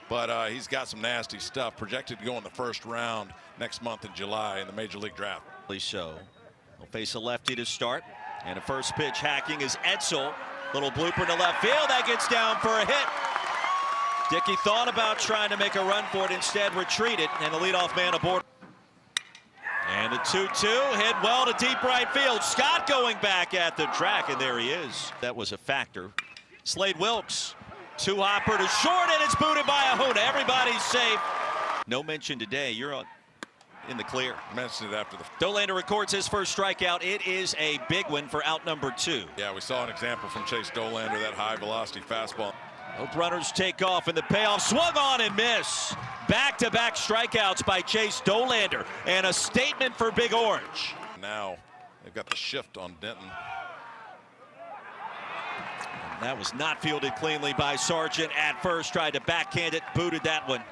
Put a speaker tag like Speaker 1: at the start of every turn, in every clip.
Speaker 1: but he's got some nasty stuff. Projected to go in the first round next month in July in the Major League Draft.
Speaker 2: So he'll face a lefty to start, and a first pitch hacking is Edsel. Little blooper to left field, that gets down for a hit. Dickey thought about trying to make a run for it, instead retreated, and the leadoff man aboard. And the 2-2 hit well to deep right field. Scott going back at the track, and there he is. That was a factor. Slade Wilkes, two-hopper to short, and it's booted by Ahuna. Everybody's safe. No mention today. You're on in the clear.
Speaker 1: Mentioned it after the.
Speaker 2: Dolander records his first strikeout. It is a big one for out number 2.
Speaker 1: Yeah, we saw an example from Chase Dolander, that high-velocity fastball.
Speaker 2: Both runners take off, and the payoff swung on and miss. Back-to-back strikeouts by Chase Dolander, and a statement for Big Orange.
Speaker 1: Now they've got the shift on Denton.
Speaker 2: And that was not fielded cleanly by Sargent at first. Tried to backhand it, booted that one.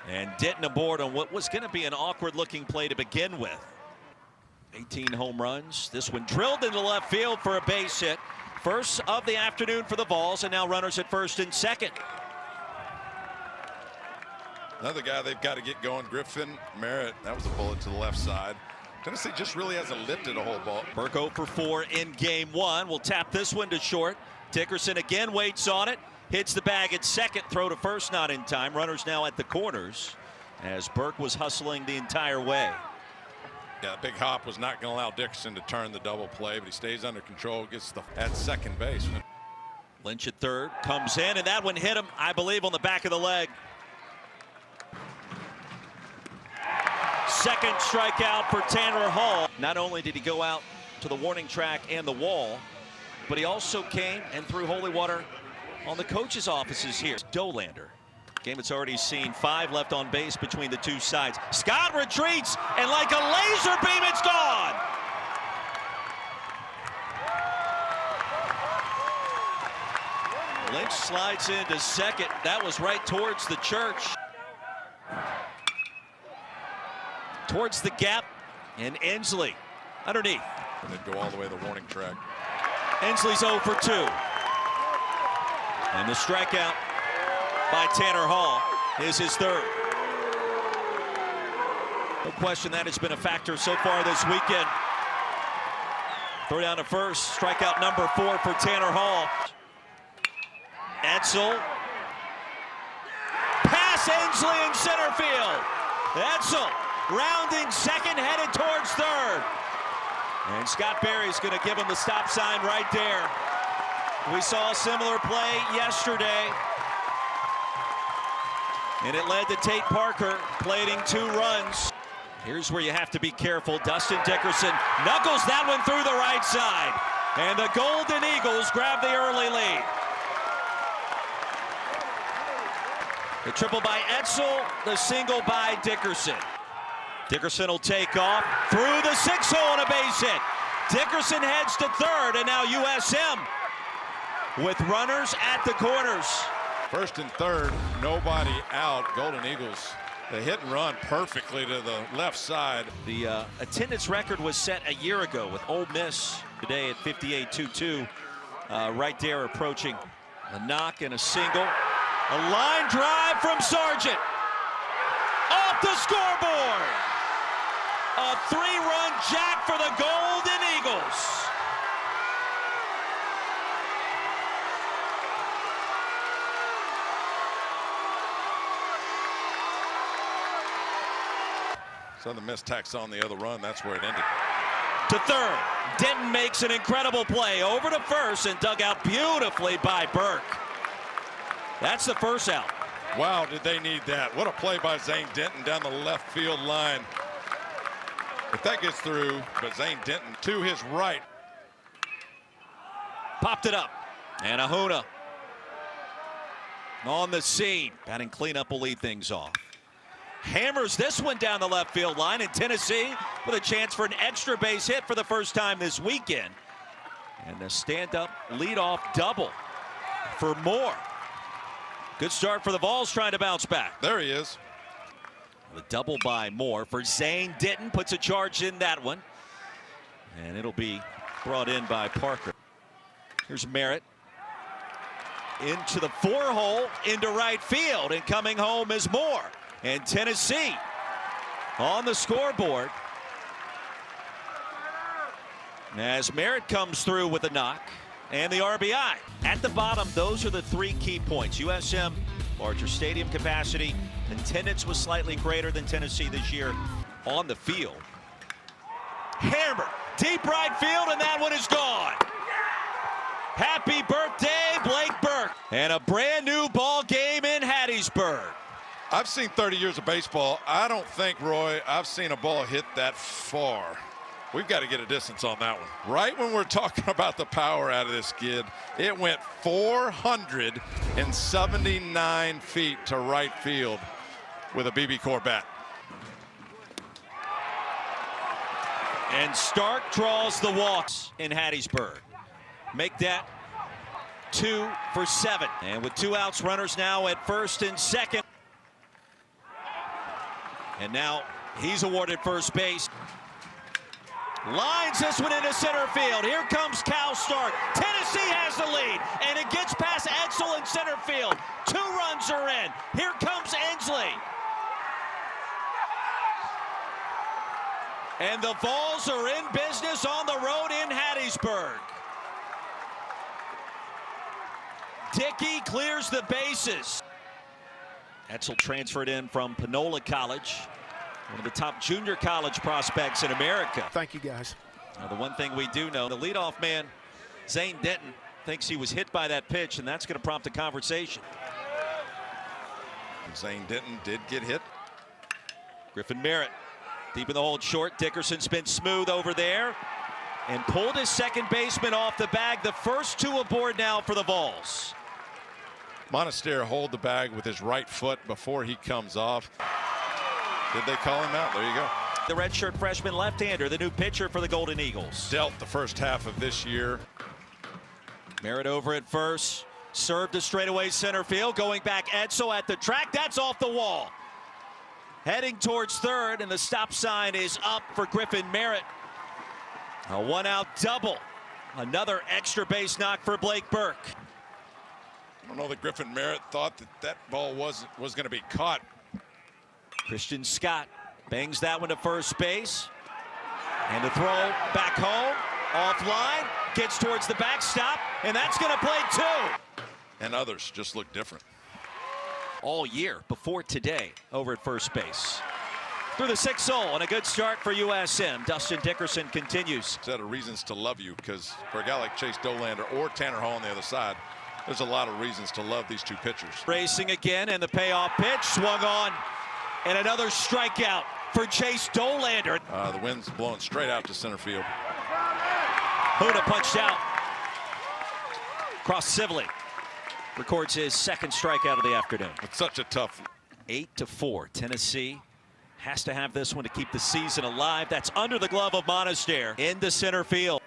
Speaker 2: And Denton aboard on what was going to be an awkward-looking play to begin with. 18 home runs. This one drilled into left field for a base hit. First of the afternoon for the Vols, and now runners at first and second.
Speaker 1: Another guy they've got to get going, Griffin Merritt. That was a bullet to the left side. Tennessee just really hasn't lifted a whole ball.
Speaker 2: Burke 0 for 4 in game 1. We'll tap this one to short. Dickerson again waits on it. Hits the bag at second. Throw to first not in time. Runners now at the corners as Burke was hustling the entire way.
Speaker 1: Yeah, big hop was not going to allow Dickerson to turn the double play, but he stays under control, gets at second base.
Speaker 2: Lynch at third, comes in, and that one hit him, I believe, on the back of the leg. Second strikeout for Tanner Hall. Not only did he go out to the warning track and the wall, but he also came and threw holy water on the coach's offices here. Dolander. Game that's already seen 5 left on base between the two sides. Scott retreats, and like a laser beam, it's gone. Lynch slides into second. That was right towards the church. Towards the gap, and Ensley underneath.
Speaker 1: And they'd go all the way to the warning track.
Speaker 2: Ensley's 0 for 2. And the strikeout by Tanner Hall is his third. No question that has been a factor so far this weekend. Throw down to first, strikeout number 4 for Tanner Hall. Edsel. Pass Ensley in center field. Edsel rounding second, headed towards third. And Scott Berry's going to give him the stop sign right there. We saw a similar play yesterday, and it led to Tate Parker plating 2 runs. Here's where you have to be careful. Dustin Dickerson knuckles that one through the right side, and the Golden Eagles grab the early lead. The triple by Edsel, the single by Dickerson. Dickerson will take off through the 6-hole on a base hit. Dickerson heads to third, and now USM with runners at the corners.
Speaker 1: First and third, nobody out. Golden Eagles, they hit and run perfectly to the left side.
Speaker 2: The attendance record was set a year ago with Ole Miss today at 58-2-2. Right there approaching a knock and a single. A line drive from Sargent. Off the scoreboard. A 3-run jack for the Golden Eagles.
Speaker 1: So the missed tacks on the other run, that's where it ended.
Speaker 2: To third, Denton makes an incredible play over to first and dug out beautifully by Burke. That's the first out.
Speaker 1: Wow, did they need that. What a play by Zane Denton down the left field line. If that gets through, but Zane Denton to his right.
Speaker 2: Popped it up, and Ahuna on the scene. Batting cleanup will lead things off. Hammers this one down the left field line, and Tennessee with a chance for an extra base hit for the first time this weekend. And the stand-up leadoff double for Moore. Good start for the Vols, trying to bounce back.
Speaker 1: There he is.
Speaker 2: The double by Moore for Zane Denton, puts a charge in that one. And it'll be brought in by Parker. Here's Merritt. into the 4-hole into right field, and coming home is Moore. And Tennessee on the scoreboard as Merritt comes through with a knock and the RBI. At the bottom, those are the 3 key points. USM, larger stadium capacity. Attendance was slightly greater than Tennessee this year on the field. Hammer, deep right field, and that one is gone. Happy birthday, Blake Burke. And a brand new ball game in Hattiesburg.
Speaker 1: I've seen 30 years of baseball. I don't think, Roy, I've seen a ball hit that far. We've got to get a distance on that one. Right when we're talking about the power out of this kid, it went 479 feet to right field with a BB Core bat.
Speaker 2: And Stark draws the walks in Hattiesburg. Make that 2 for 7. And with 2 outs, runners now at first and second. And now he's awarded first base. Lines this one into center field. Here comes Cal Stark. Tennessee has the lead, and it gets past Edsel in center field. 2 runs are in. Here comes Ensley. And the Vols are in business on the road in Hattiesburg. Dickey clears the bases. Edsel transferred in from Panola College, one of the top junior college prospects in America.
Speaker 3: Thank you, guys.
Speaker 2: Now, the one thing we do know, the leadoff man, Zane Denton, thinks he was hit by that pitch, and that's going to prompt a conversation.
Speaker 1: Zane Denton did get hit.
Speaker 2: Griffin Merritt, deep in the hole short. Dickerson's been smooth over there and pulled his second baseman off the bag. The first 2 aboard now for the Vols.
Speaker 1: Monastere hold the bag with his right foot before he comes off. Did they call him out? There you go.
Speaker 2: The redshirt freshman left-hander, the new pitcher for the Golden Eagles.
Speaker 1: Dealt the first half of this year.
Speaker 2: Merritt over at first. Served to straightaway center field. Going back Edsel at the track. That's off the wall. Heading towards third, and the stop sign is up for Griffin Merritt. A 1-out double. Another extra base knock for Blake Burke.
Speaker 1: I don't know that Griffin Merritt thought that that ball was going to be caught.
Speaker 2: Christian Scott bangs that one to first base. And the throw back home, offline, gets towards the backstop, and that's going to play 2.
Speaker 1: And others just look different.
Speaker 2: All year before today over at first base. Through the 6th hole, and a good start for USM. Dustin Dickerson continues.
Speaker 1: Set of reasons to love you, because for a guy like Chase Dolander or Tanner Hall on the other side, there's a lot of reasons to love these 2 pitchers.
Speaker 2: Racing again, and the payoff pitch swung on, and another strikeout for Chase Dolander.
Speaker 1: The wind's blowing straight out to center field.
Speaker 2: Huda punched out. Cross Sibley records his 2nd strikeout of the afternoon.
Speaker 1: It's such a tough.
Speaker 2: 8-4. Tennessee has to have this one to keep the season alive. That's under the glove of Monastere into center field.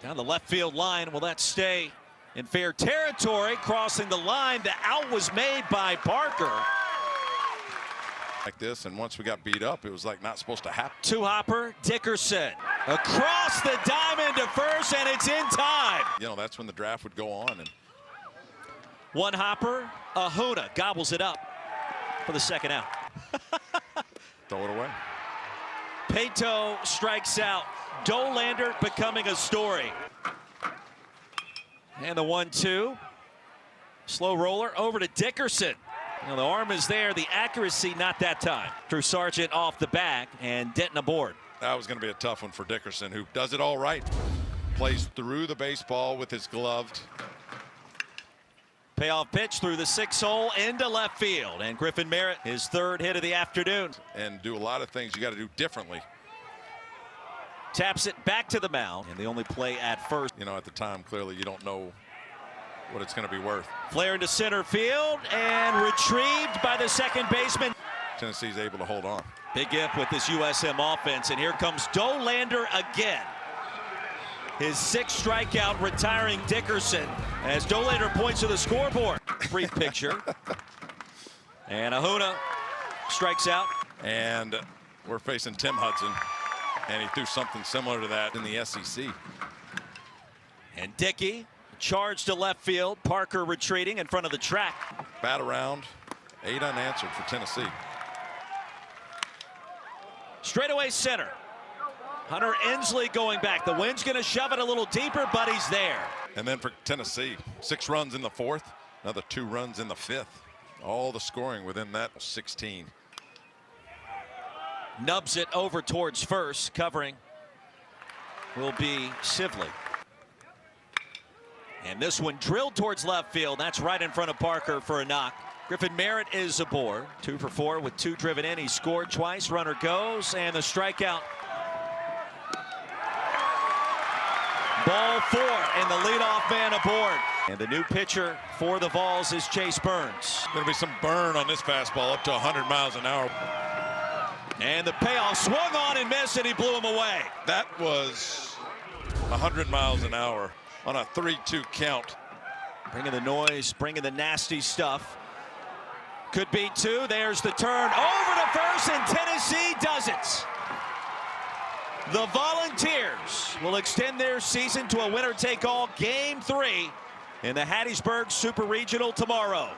Speaker 2: Down the left field line. Will that stay in fair territory? Crossing the line. The out was made by Parker.
Speaker 1: Like this, and once we got beat up, it was like not supposed to happen.
Speaker 2: 2-hopper, Dickerson. Across the diamond to first, and it's in time.
Speaker 1: You know, that's when the draft would go on. And
Speaker 2: 1-hopper, Ahuna gobbles it up for the 2nd out.
Speaker 1: throw it away.
Speaker 2: Pato strikes out. Dolander becoming a story. And the 1-2. Slow roller over to Dickerson. Now the arm is there, the accuracy not that time. Drew Sargent off the back, and Denton aboard.
Speaker 1: That was going to be a tough one for Dickerson, who does it all right. Plays through the baseball with his gloved.
Speaker 2: Payoff pitch through the 6th hole into left field. And Griffin Merritt, his 3rd hit of the afternoon.
Speaker 1: And do a lot of things you got to do differently.
Speaker 2: Taps it back to the mound, and the only play at first.
Speaker 1: You know, at the time, clearly you don't know what it's going to be worth.
Speaker 2: Flare into center field, and retrieved by the 2nd baseman.
Speaker 1: Tennessee's able to hold on.
Speaker 2: Big if with this USM offense, and here comes Dolander again. His 6th strikeout, retiring Dickerson, as Dolander points to the scoreboard. Brief picture. And Ahuna strikes out.
Speaker 1: And we're facing Tim Hudson, and he threw something similar to that in the SEC.
Speaker 2: And Dickey charged to left field. Parker retreating in front of the track.
Speaker 1: Bat around, 8 unanswered for Tennessee.
Speaker 2: Straightaway center. Hunter Ensley going back. The wind's going to shove it a little deeper, but he's there.
Speaker 1: And then for Tennessee, 6 runs in the 4th, another 2 runs in the 5th. All the scoring within that 16.
Speaker 2: Nubs it over towards first. Covering will be Sibley. And this one drilled towards left field. That's right in front of Parker for a knock. Griffin Merritt is aboard. 2 for 4 with 2 driven in. He scored twice. Runner goes, and the strikeout. Ball 4, and the leadoff man aboard. And the new pitcher for the Vols is Chase Burns.
Speaker 1: Going to be some burn on this fastball up to 100 miles an hour.
Speaker 2: And the payoff swung on and missed, and he blew him away.
Speaker 1: That was 100 miles an hour on a 3-2 count.
Speaker 2: Bringing the noise, bringing the nasty stuff. Could be 2. There's the turn over to first, and Tennessee does it. The Volunteers will extend their season to a winner-take-all Game 3 in the Hattiesburg Super Regional tomorrow.